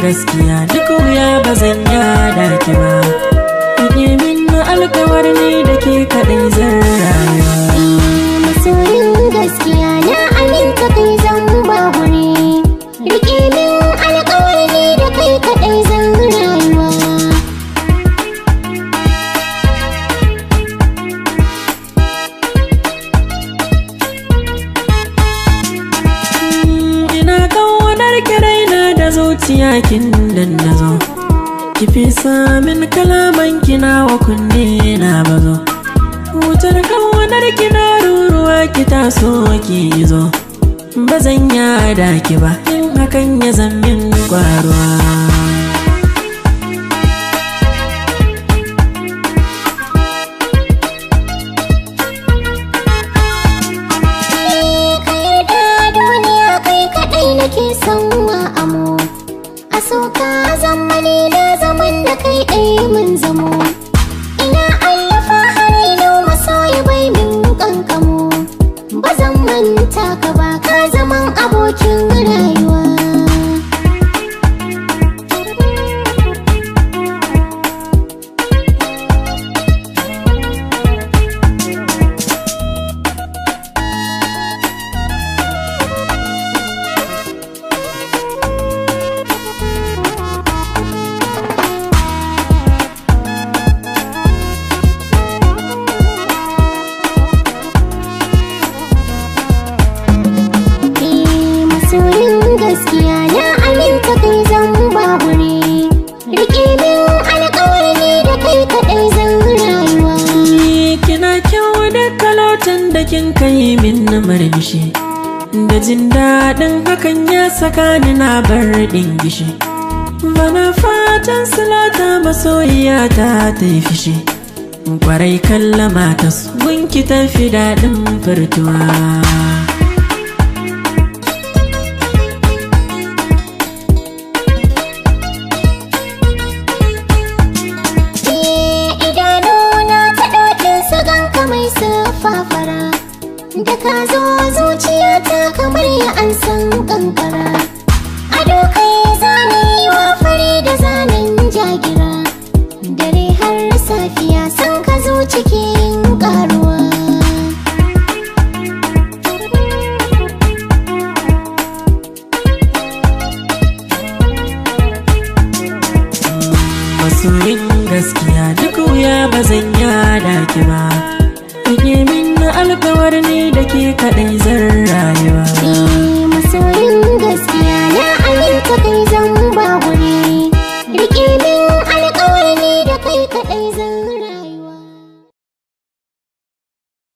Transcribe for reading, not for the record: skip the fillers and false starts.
gaskiya duk wuya ba zan yada ki ba. Rike min alkawar ni da ke kaɗai zan rayuwa. Masoyin gaskiya na aminta kai zan ba wuri. Rike min alkawar ni da kai kaɗai zan rayuwa. Ina ƙaunar ki raina da zuciya kin dandazo. Ki fesa min kalaman kina wa kunne na bazo. Wutar ƙaunar kina ruruwa ki taso ki zo. Ba zan yada ki ba in hakan ya zammin kwaruwa. Nake son wa amo a soka zamani na zaman da kai ɗaya mun zamo. Ina allafa harilu masoyi bai min kankamo. Ba zan manta ka ba ka zaman abokin rayuwa. Gaskiya na aminta kai zan ba wuri. Rike min alƙawar ni da kai kaɗai zan rayuwa. Kina kyau da kalotan da kin kai min na marmishi. Da jin daɗin hakan ya saka ni na bar ɗingishi. Bana fatan silata masoyiya ta yi fishi. Kwarai kallama ta gunki tafi daɗin furtuwa. Fafara da ka zo zuciyata kamar ya an san kankara. Ado kai zane wa fari da zanen jagira. Dare har safiya san ka zo cikin karuwa. Masoyin gaskiya duk wuya ba zan yada ki ba. Rike min alkawar ni da ke kaɗai zan rayuwa.